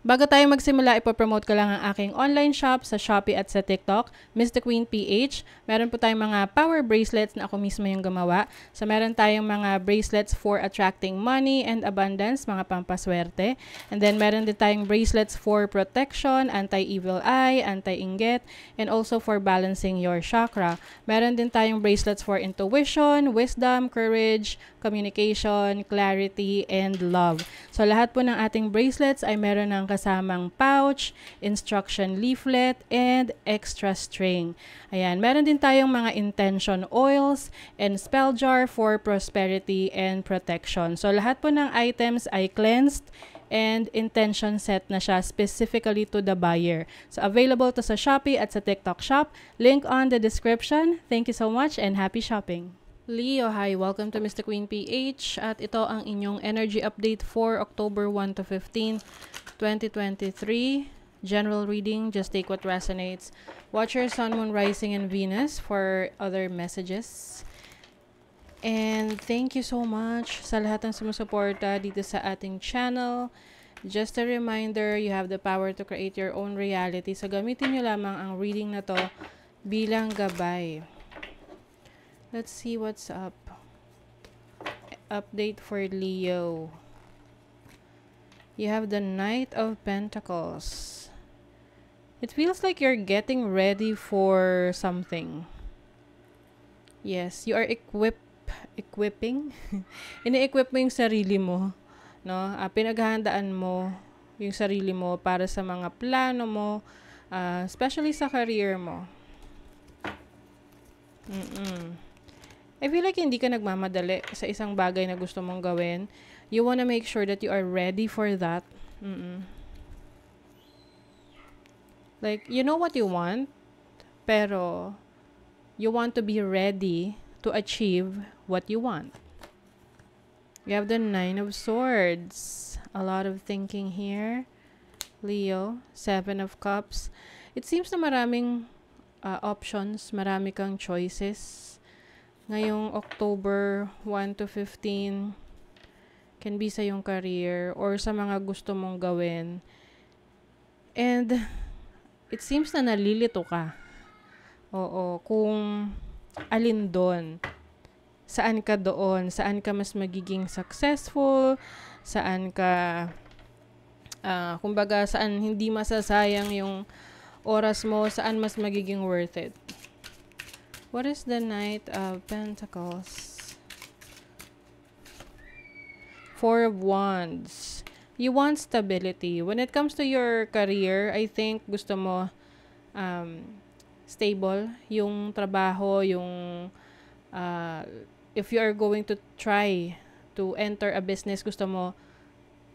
Bago tayo magsimula, ipopromote ko lang ang aking online shop sa Shopee at sa TikTok, Miss the Queen PH. Meron po tayong mga power bracelets na ako mismo yung gumawa. So meron tayong mga bracelets for attracting money and abundance, mga pampaswerte. And then meron din tayong bracelets for protection, anti-evil eye, anti-inggit, and also for balancing your chakra. Meron din tayong bracelets for intuition, wisdom, courage, communication, clarity, and love. So lahat po ng ating bracelets ay meron ng kasamang pouch, instruction leaflet, and extra string. Ayan, meron din tayong mga intention oils and spell jar for prosperity and protection. So lahat po ng items ay cleansed and intention set na siya specifically to the buyer. So available to sa Shopee at sa TikTok shop. Link on the description. Thank you so much and happy shopping! Leo, hi! Welcome to Miss the Queen PH at ito ang inyong energy update for October 1 to 15, 2023. General reading, just take what resonates. Watch your Sun, Moon, Rising, and Venus for other messages. And thank you so much sa lahat ng sumusuporta dito sa ating channel. Just a reminder, you have the power to create your own reality. So gamitin nyo lamang ang reading na to bilang gabay. Let's see what's up. Update for Leo. You have the Knight of Pentacles. It feels like you're getting ready for something. Yes, you are equipping. Ini-equip mo yung sarili mo, no? Pinaghahandaan mo yung sarili mo para sa mga plano mo, especially sa career mo. I feel like hindi ka nagmamadali sa isang bagay na gusto mong gawin. You wanna make sure that you are ready for that. Like, you know what you want, pero you want to be ready to achieve what you want. You have the Nine of Swords. A lot of thinking here. Leo, Seven of Cups. It seems na maraming options, marami kang choices. Ngayong October 1 to 15, can be sa yung career or sa mga gusto mong gawin. And it seems na nalilito ka. Oo, kung alin doon. Saan ka doon? Saan ka mas magiging successful? Saan ka, kumbaga, saan hindi masasayang yung oras mo? Saan mas magiging worth it? What is the Knight of Pentacles? Four of Wands. You want stability. When it comes to your career, I think gusto mo stable yung trabaho, yung if you are going to try to enter a business, gusto mo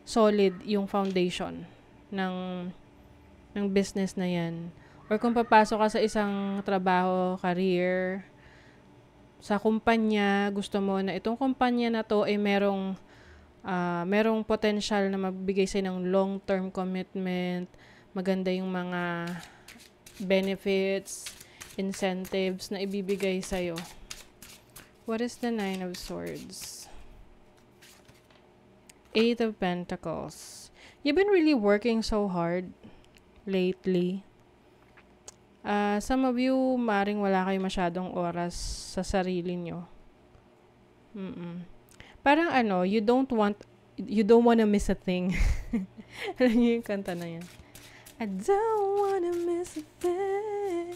solid yung foundation ng business na yan. Or kung papasok ka sa isang trabaho, career, sa kumpanya, gusto mo na itong kumpanya na to ay merong potential na magbigay sa'yo ng long-term commitment, maganda yung mga benefits, incentives na ibibigay sa'yo. What is the Nine of Swords? Eight of Pentacles. You've been really working so hard lately. Some of you, maring wala kayo masyadong oras sa sarili nyo. Parang you don't wanna miss a thing. Alam nyo yung kanta na yan. I don't wanna miss a thing.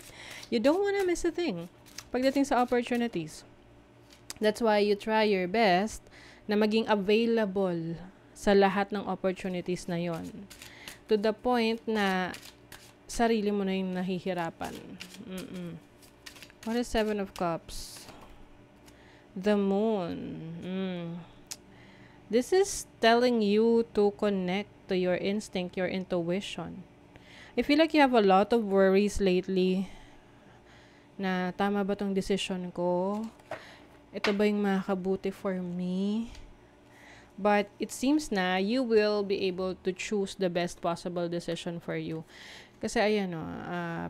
You don't wanna miss a thing. Pagdating sa opportunities. That's why you try your best na maging available sa lahat ng opportunities na yon. To the point na sarili mo na yung nahihirapan. What is Seven of Cups? The Moon. This is telling you to connect to your instinct, your intuition. I feel like you have a lot of worries lately na tama ba tong decision ko? Ito ba yung makakabuti for me? But it seems na you will be able to choose the best possible decision for you. Kasi ayan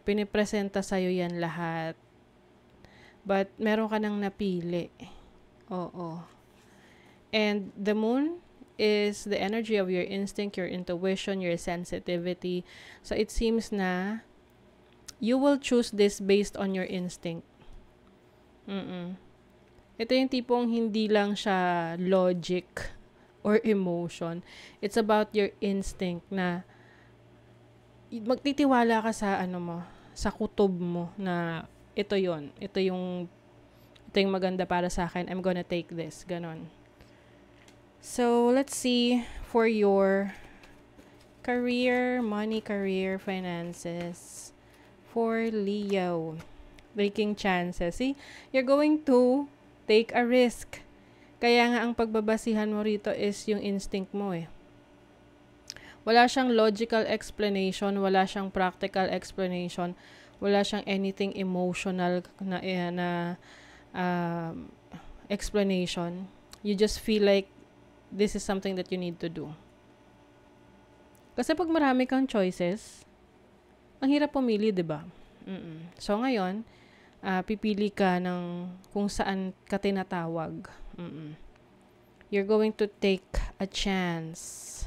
pinipresenta sa'yo yan lahat. But meron ka nang napili. Oo. And the Moon, is the energy of your instinct, your intuition, your sensitivity. So it seems na you will choose this based on your instinct. Ito yung tipong hindi lang siya logic or emotion. It's about your instinct na magtitiwala ka sa sa kutob mo na ito yung maganda para sa akin. I'm gonna take this. Ganon. So, let's see for your career, money, career, finances. For Leo, taking chances. See, you're going to take a risk. Kaya nga ang pagbabasihan mo rito is yung instinct mo eh. Wala siyang logical explanation, wala siyang practical explanation, wala siyang anything emotional na explanation. You just feel like this is something that you need to do. Kasi pag marami kang choices, ang hirap pumili, di ba? So ngayon, pipili ka ng kung saan ka tinatawag. You're going to take a chance.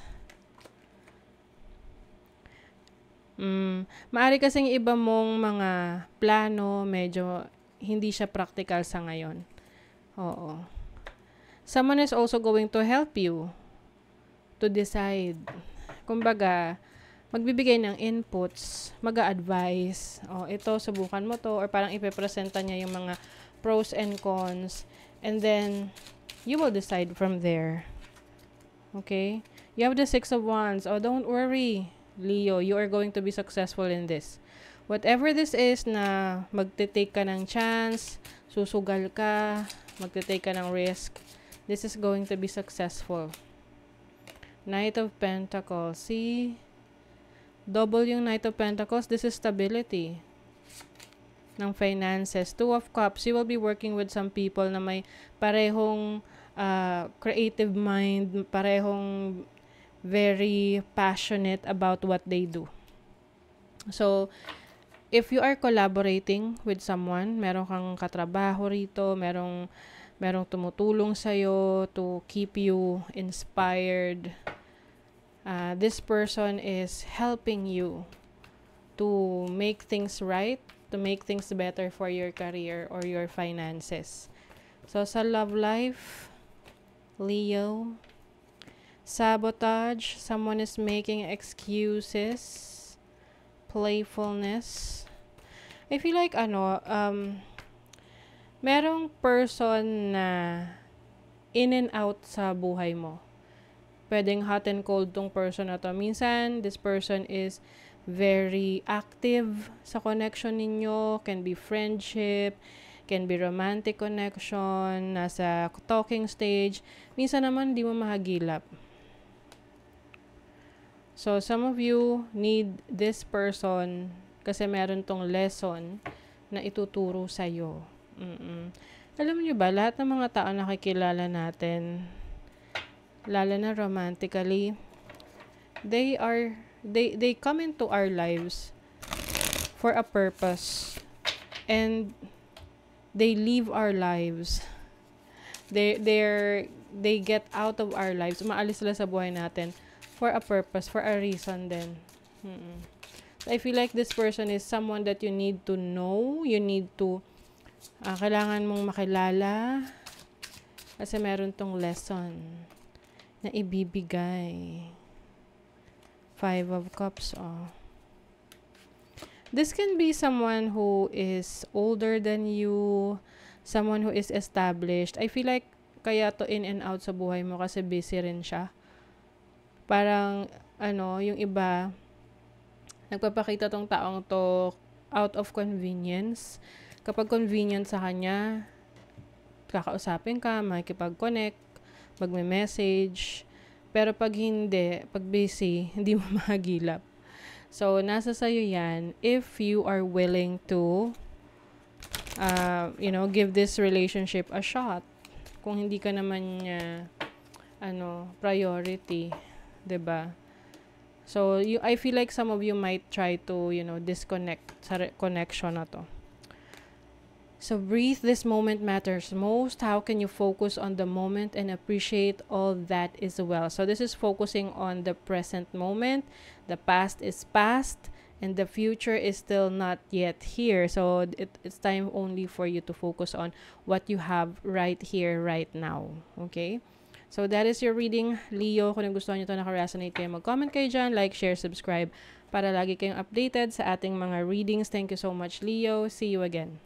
Maari kasing iba mong mga plano, medyo hindi siya practical sa ngayon. Oo. Someone is also going to help you to decide. Kumbaga, magbibigay ng inputs, mag-a-advise. Ito, subukan mo to. Or parang ipepresenta niya yung mga pros and cons. And then, you will decide from there. Okay? You have the 6 of Wands. Don't worry, Leo. You are going to be successful in this. Whatever this is na magte-take ka ng chance, susugal ka, magte-take ka ng risk, this is going to be successful. Knight of Pentacles. See? Double yung Knight of Pentacles. This is stability ng finances. 2 of Cups. You will be working with some people na may parehong creative mind, parehong very passionate about what they do. So, if you are collaborating with someone, meron kang katrabaho rito, merong tumutulong sa'yo to keep you inspired. This person is helping you to make things right, to make things better for your career or your finances. So, sa love life, Leo, sabotage, someone is making excuses, playfulness. I feel like, merong person na in and out sa buhay mo. Pwedeng hot and cold tong person na to. Minsan, this person is very active sa connection ninyo. Can be friendship, can be romantic connection, nasa talking stage. Minsan naman, di mo mahagilap. So, some of you need this person kasi meron tong lesson na ituturo sa'yo. Alam niyo ba, lahat ng mga tao nakikilala natin, lalo na romantically, they come into our lives for a purpose, and they leave our lives. They get out of our lives. Umaalis sila sa buhay natin for a purpose, for a reason din. I feel like this person is someone that you need to know, you need to kailangan mong makilala kasi meron tong lesson na ibibigay. 5 of Cups. This can be someone who is older than you, someone who is established. I feel like kaya to in and out sa buhay mo kasi busy rin siya. Parang, yung iba, nagpapakita tong taong to out of convenience. Kapag convenient sa kanya, kakausapin ka, makikipag-connect, magme-message. Pero pag hindi, pag busy, hindi mo mahagilap. So, nasa sayo yan if you are willing to, give this relationship a shot. Kung hindi ka naman niya, priority. 'Di ba? So, I feel like some of you might try to, disconnect sa connection na to. So breathe, this moment matters most. How can you focus on the moment and appreciate all that is well? So this is focusing on the present moment. The past is past and the future is still not yet here. So it's time only for you to focus on what you have right here, right now. Okay? So that is your reading, Leo. Kung nagustuhan nyo ito, naka-resonate kayo, mag-comment kayo dyan, like, share, subscribe para lagi kayong updated sa ating mga readings. Thank you so much, Leo. See you again.